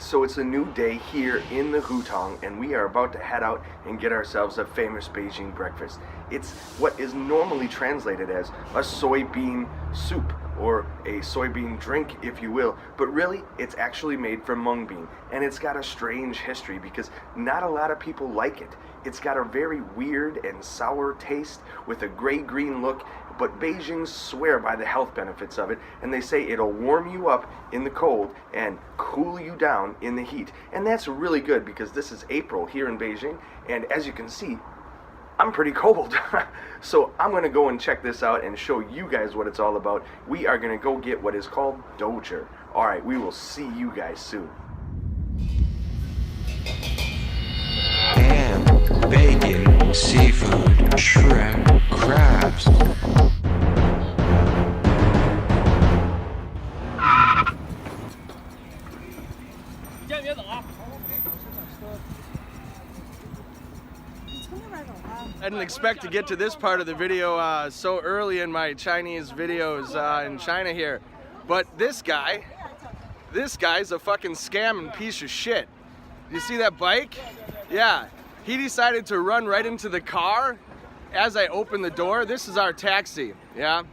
So it's a new day here in the Hutong, and we are about to head out and get ourselves a famous Beijing breakfast. It's what is normally translated as a soybean soup, or a soybean drink, if you will, but really it's actually made from mung bean, and it's got a strange history because not a lot of people like it. It's got a very weird and sour taste with a gray-green look, but Beijing swear by the health benefits of it, and they say it'll warm you up in the cold and cool you down in the heat. And that's really good because this is April here in Beijing, and as you can see, I'm pretty cold. So I'm gonna go and check this out and show you guys what it's all about. We are gonna go get what is called Douzhi. All right, we will see you guys soon. Ham, bacon, seafood, shrimp, crabs. I didn't expect to get to this part of the video so early in my Chinese videos in China here, but this guy's a fucking scam and piece of shit. You see that bike? Yeah, he decided to run right into the car as I opened the door. This is our taxi, yeah?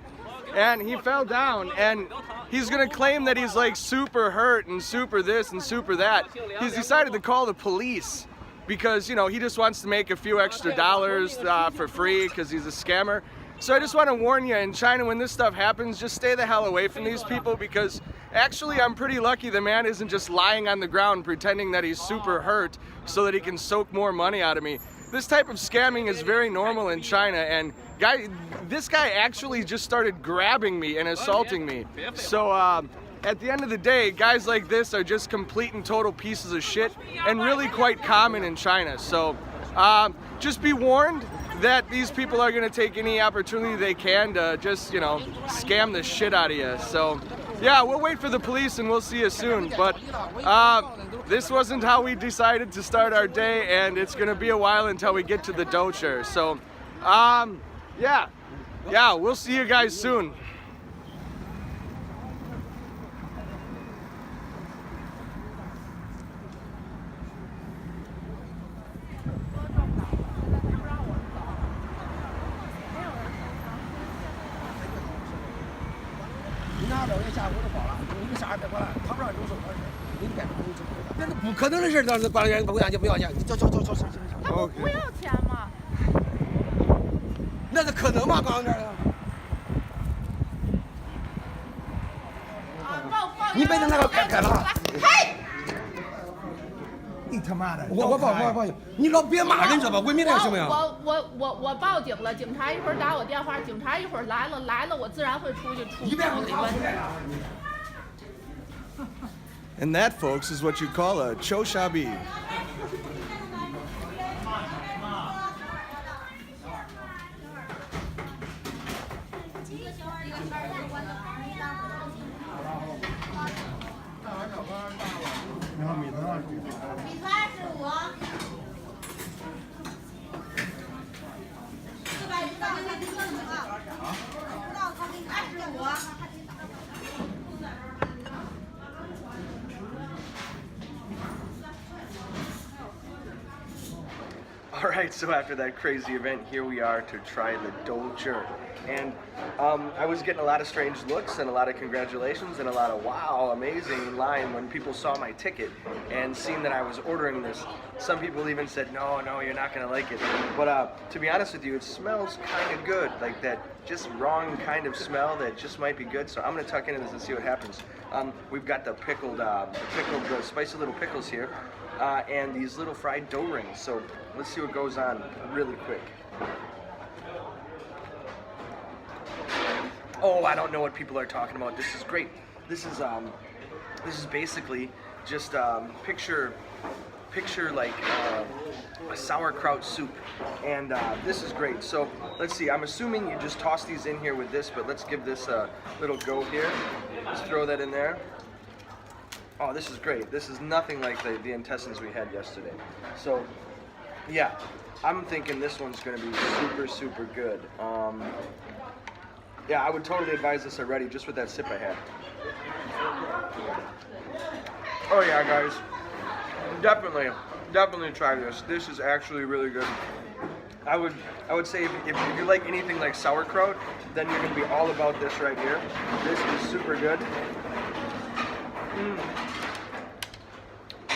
And he fell down, and he's gonna claim that he's like super hurt and super this and super that. He's decided to call the police because, you know, he just wants to make a few extra dollars for free because he's a scammer. So I just want to warn you, in China, when this stuff happens, just stay the hell away from these people, because actually I'm pretty lucky the man isn't just lying on the ground pretending that he's super hurt so that he can soak more money out of me. This type of scamming is very normal in China, and this guy actually just started grabbing me and assaulting me. So at the end of the day, guys like this are just complete and total pieces of shit and really quite common in China. So just be warned that these people are going to take any opportunity they can to just, you know, scam the shit out of you. So yeah, we'll wait for the police and we'll see you soon. But this wasn't how we decided to start our day, and it's going to be a while until we get to the Douzhi. So yeah, we'll see you guys soon.我报警了，警察一会儿打我电话，警察一会儿来了，我自然会出去处理问题。 And that, folks, is what you call a choshabi. Alright, so after that crazy event, here we are to try the Douzhi. And I was getting a lot of strange looks and a lot of congratulations and a lot of wow, amazing line when people saw my ticket and seeing that I was ordering this. Some people even said, no, you're not going to like it. But to be honest with you, it smells kind of good, like that just wrong kind of smell that just might be good. So I'm going to tuck into this and see what happens. We've got the the spicy little pickles here. And these little fried dough rings. So let's see what goes on really quick. Oh, I don't know what people are talking about. This is great. This is basically just picture like a sauerkraut soup, and this is great. So let's see. I'm assuming you just toss these in here with this, but let's give this a little go here. Just throw that in there. Oh, this is great. This is nothing like the intestines we had yesterday. So, yeah, I'm thinking this one's going to be super, super good. Yeah, I would totally advise this already, just with that sip I had. Oh yeah, guys. definitely try this. This is actually really good. I would say if you like anything like sauerkraut, then you're gonna be all about this right here. This is super good.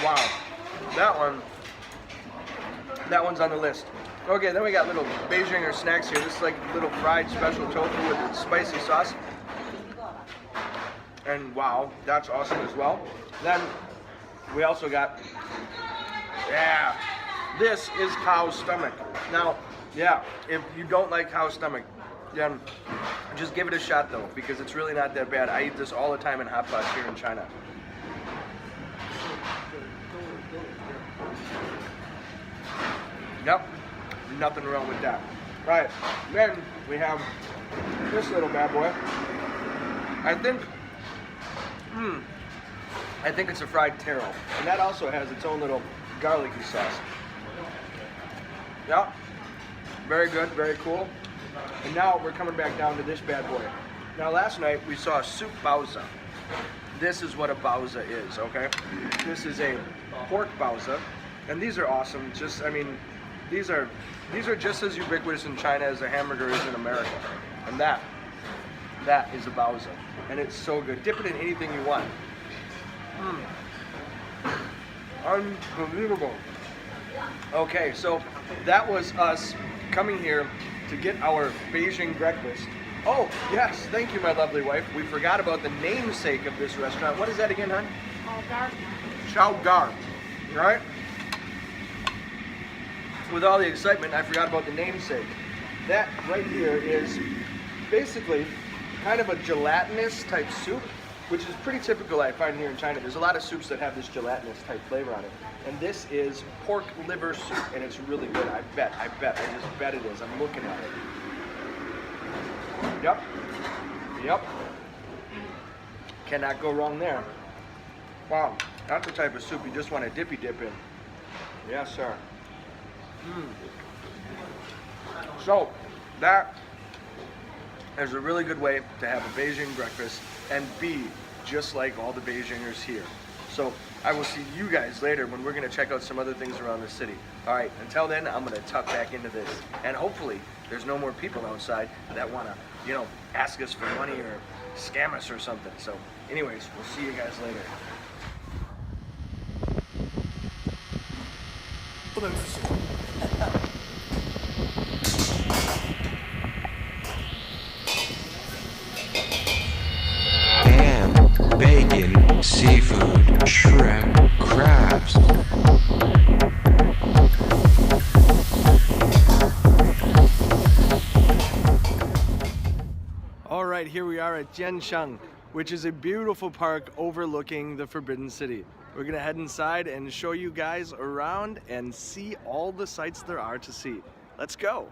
Wow, that one's on the list. Okay, then we got little Beijinger snacks here. This is like little fried special tofu with a spicy sauce. And wow, that's awesome as well. Then we also got, yeah, this is cow's stomach. Now, yeah, if you don't like cow's stomach, then just give it a shot though, because it's really not that bad. I eat this all the time in hot pots here in China. Yep, nothing wrong with that. Right, then we have this little bad boy. I think it's a fried taro, and that also has its own little garlicky sauce. Yep, very good, very cool. And now we're coming back down to this bad boy. Now last night we saw a soup baozi. This is what a baozi is, okay? This is a pork baozi, and these are awesome. Just, I mean, these are just as ubiquitous in China as a hamburger is in America. And that is a baozi, and it's so good. Dip it in anything you want. Unbelievable. Okay, so that was us coming here to get our Beijing breakfast. Oh, yes, thank you, my lovely wife. We forgot about the namesake of this restaurant. What is that again, hon? Chao Gar, right? With all the excitement, I forgot about the namesake. That right here is basically kind of a gelatinous type soup, which is pretty typical I find here in China. There's a lot of soups that have this gelatinous type flavor on it. And this is pork liver soup, and it's really good. I just bet it is. I'm looking at it. Yep. Cannot go wrong there. Wow, that's the type of soup you just want to dippy dip in. Yes, sir. So, that is a really good way to have a Beijing breakfast and be just like all the Beijingers here. So I will see you guys later when we're going to check out some other things around the city. All right, until then, I'm going to tuck back into this. And hopefully there's no more people outside that want to, you know, ask us for money or scam us or something. So anyways, we'll see you guys later. Bacon, seafood, shrimp, crabs. All right, here we are at Jianshang, which is a beautiful park overlooking the Forbidden City. We're gonna head inside and show you guys around and see all the sights there are to see. Let's go.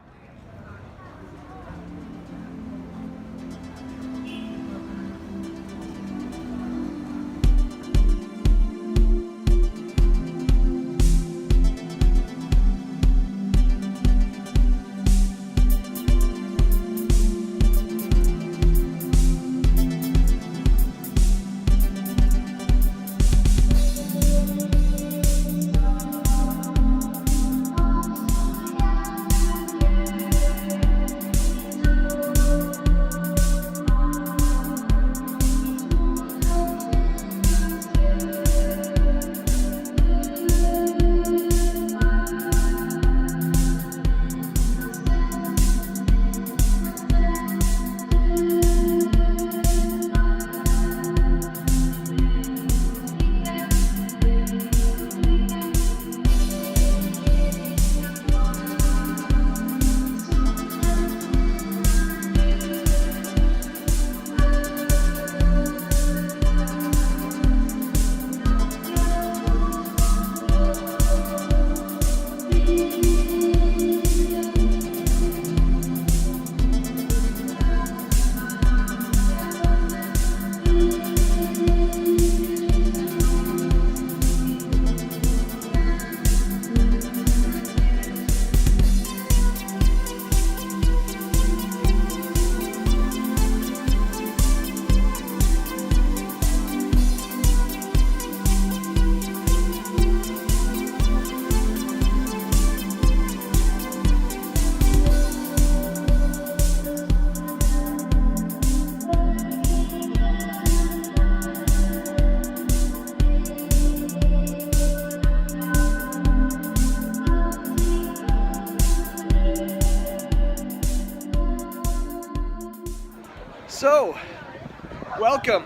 So, welcome.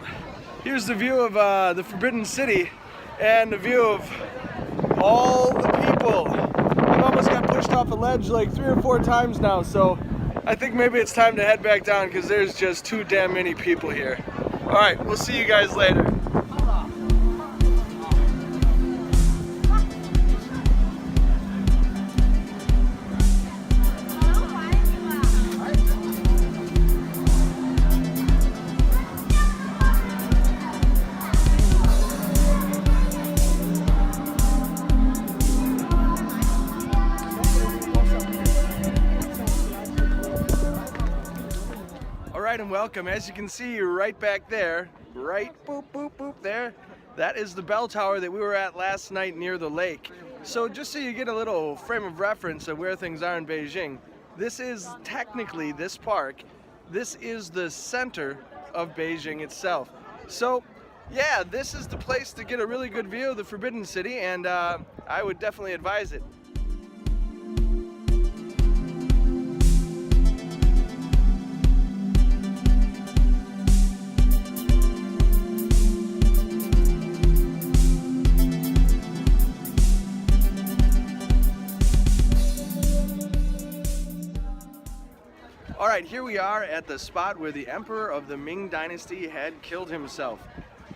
Here's the view of the Forbidden City and the view of all the people. I almost got pushed off the ledge like 3 or 4 times now, so I think maybe it's time to head back down because there's just too damn many people here. All right, we'll see you guys later. And welcome. As you can see right back there, right boop boop boop there, that is the bell tower that we were at last night near the lake. So just so you get a little frame of reference of where things are in Beijing, this is technically, this park, this is the center of Beijing itself. So yeah, this is the place to get a really good view of the Forbidden City, and I would definitely advise it. Alright, here we are at the spot where the emperor of the Ming Dynasty had killed himself.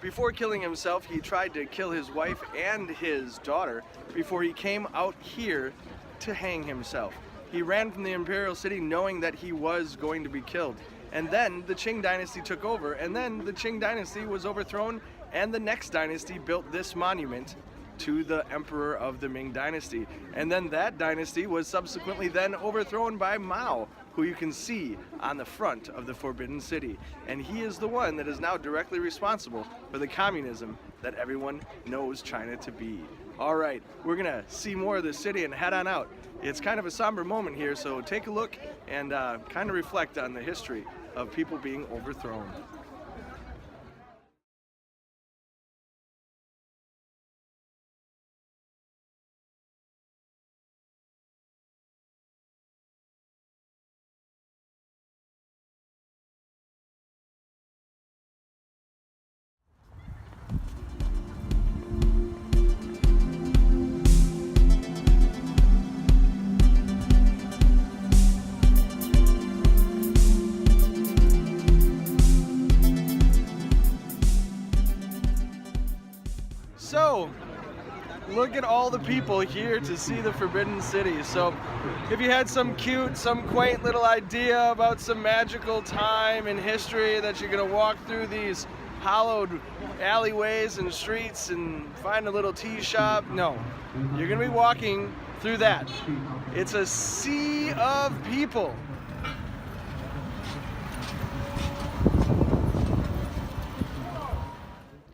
Before killing himself, he tried to kill his wife and his daughter before he came out here to hang himself. He ran from the imperial city knowing that he was going to be killed. And then the Qing dynasty took over, and then the Qing dynasty was overthrown, and the next dynasty built this monument to the emperor of the Ming Dynasty. And then that dynasty was subsequently then overthrown by Mao, who you can see on the front of the Forbidden City. And he is the one that is now directly responsible for the communism that everyone knows China to be. All right, we're gonna see more of the city and head on out. It's kind of a somber moment here, so take a look and kind of reflect on the history of people being overthrown. So, look at all the people here to see the Forbidden City. So, if you had some cute, some quaint little idea about some magical time in history that you're gonna walk through these hollowed alleyways and streets and find a little tea shop, no. You're gonna be walking through that. It's a sea of people.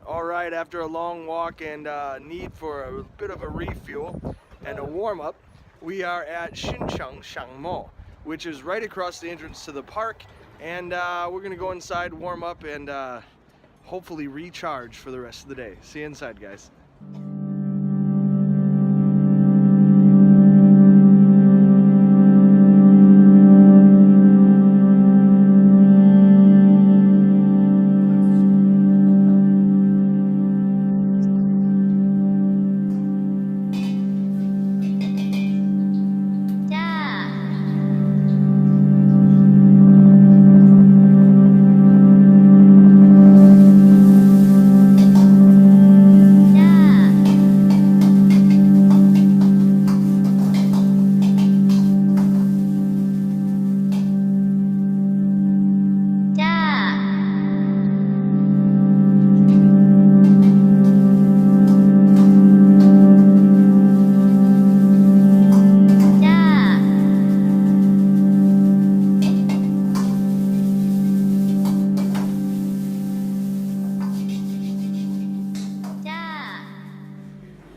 Alright, after a long walk and need for a bit of a refuel and a warm-up, we are at Xincheng Shangmo, which is right across the entrance to the park, and we're going to go inside, warm up, and hopefully recharge for the rest of the day. See you inside, guys.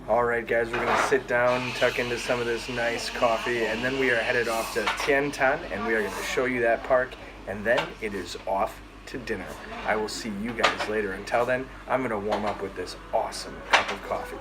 Alright guys, we're going to sit down, tuck into some of this nice coffee, and then we are headed off to Tiantan, and we are going to show you that park, and then it is off to dinner. I will see you guys later. Until then, I'm going to warm up with this awesome cup of coffee.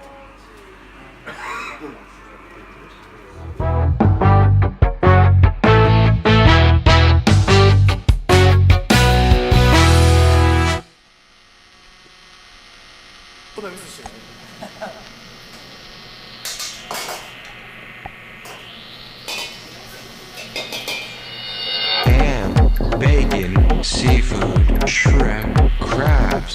bacon, seafood, shrimp, crabs.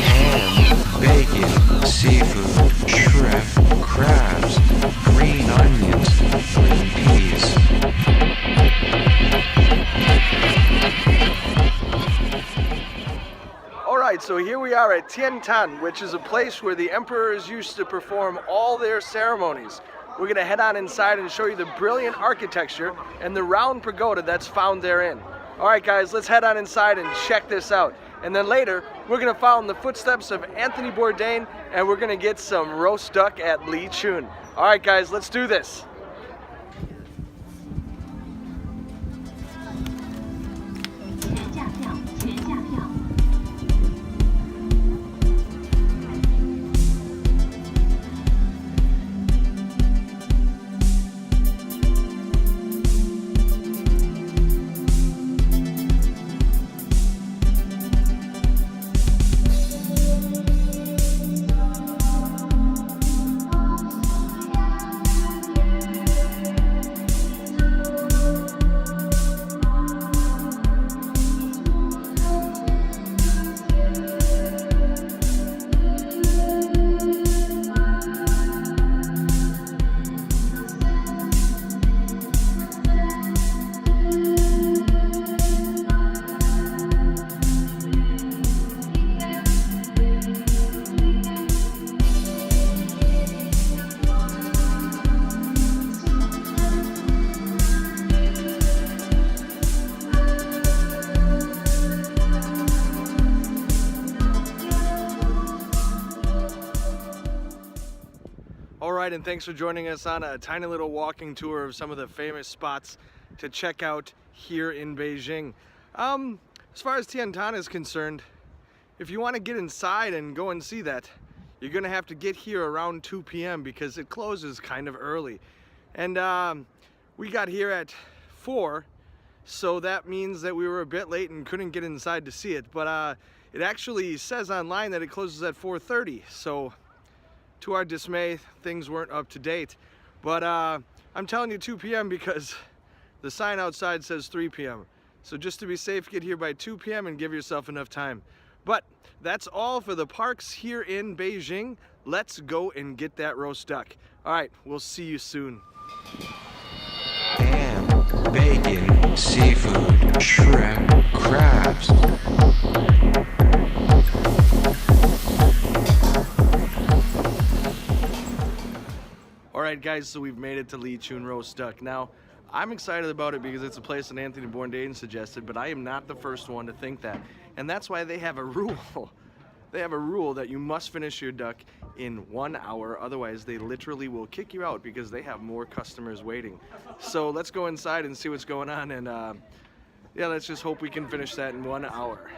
Ham, bacon, seafood, shrimp, crabs, green onions, green peas. Alright, so here we are at Tiantan, which is a place where the emperors used to perform all their ceremonies. We're going to head on inside and show you the brilliant architecture and the round pagoda that's found therein. Alright guys, let's head on inside and check this out. And then later, we're going to follow in the footsteps of Anthony Bourdain and we're going to get some roast duck at LIQUN. Alright guys, let's do this. Alright, and thanks for joining us on a tiny little walking tour of some of the famous spots to check out here in Beijing. As far as Tiantan is concerned, if you want to get inside and go and see that, you're going to have to get here around 2 p.m. because it closes kind of early. And we got here at 4, so that means that we were a bit late and couldn't get inside to see it. But it actually says online that it closes at 4:30, so to our dismay, things weren't up to date. But I'm telling you 2 p.m. because the sign outside says 3 p.m. So just to be safe, get here by 2 p.m. and give yourself enough time. But that's all for the parks here in Beijing. Let's go and get that roast duck. All right, we'll see you soon. Ham, bacon, seafood, shrimp, crabs. Alright guys, so we've made it to LIQUN roast duck. Now, I'm excited about it because it's a place that Anthony Bourdain suggested, but I am not the first one to think that. And that's why they have a rule. They have a rule that you must finish your duck in 1 hour, otherwise they literally will kick you out because they have more customers waiting. So let's go inside and see what's going on, and yeah, let's just hope we can finish that in 1 hour.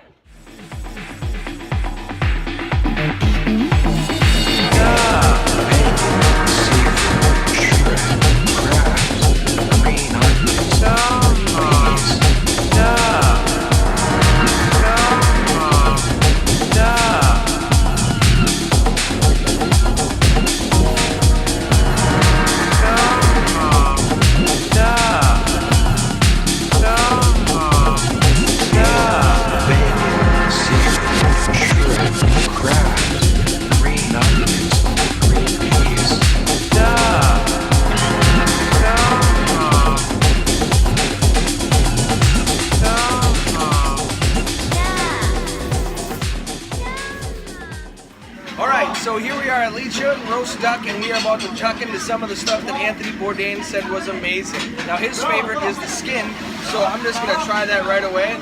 So here we are at LIQUN roast duck, and we are about to tuck into some of the stuff that Anthony Bourdain said was amazing. Now his favorite is the skin, so I'm just going to try that right away.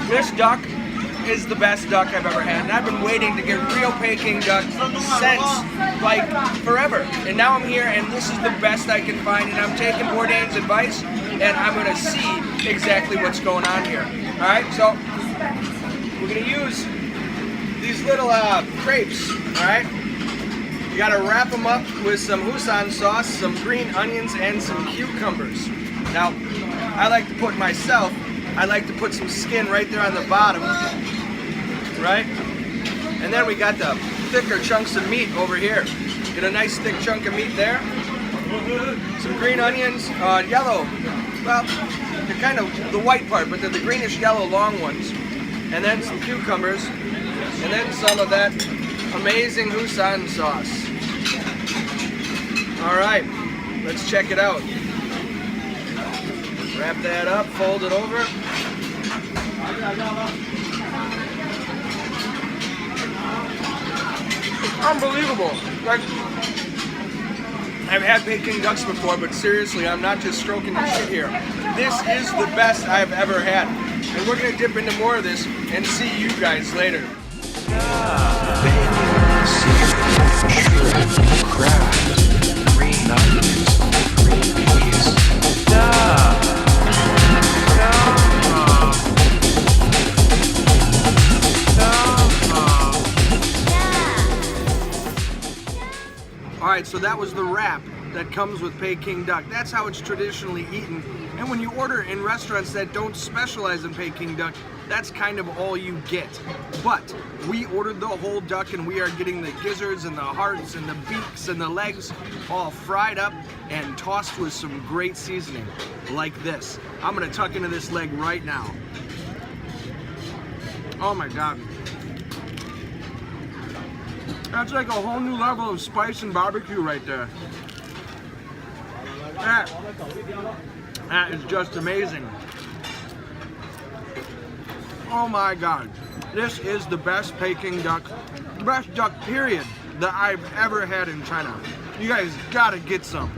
This duck is the best duck I've ever had, and I've been waiting to get real Peking duck since like forever. And now I'm here, and this is the best I can find, and I'm taking Bourdain's advice, and I'm going to see exactly what's going on here. All right, so we're going to use these little crepes, all right? You gotta wrap them up with some Hoisin sauce, some green onions, and some cucumbers. Now, I like to put myself I like to put some skin right there on the bottom, right? And then we got the thicker chunks of meat over here. Get a nice thick chunk of meat there. Some green onions, yellow, well, they're kind of the white part, but they're the greenish yellow long ones. And then some cucumbers, and then some of that amazing Houston sauce. All right, let's check it out. Wrap that up, fold it over. Unbelievable. Like, I've had Peking ducks before, but seriously, I'm not just stroking the shit here. This is the best I've ever had. And we're gonna dip into more of this and see you guys later. Bacon, seafood, shrimp, crabs, green onions, green peas. Alright, so that was the wrap that comes with Peking duck. That's how it's traditionally eaten. And when you order in restaurants that don't specialize in Peking duck, that's kind of all you get. But we ordered the whole duck and we are getting the gizzards and the hearts and the beaks and the legs all fried up and tossed with some great seasoning like this. I'm gonna tuck into this leg right now. Oh my God. That's like a whole new level of spice and barbecue right there. That is just amazing. Oh my God. This is the best Peking duck, the best duck period that I've ever had in China. You guys gotta get some.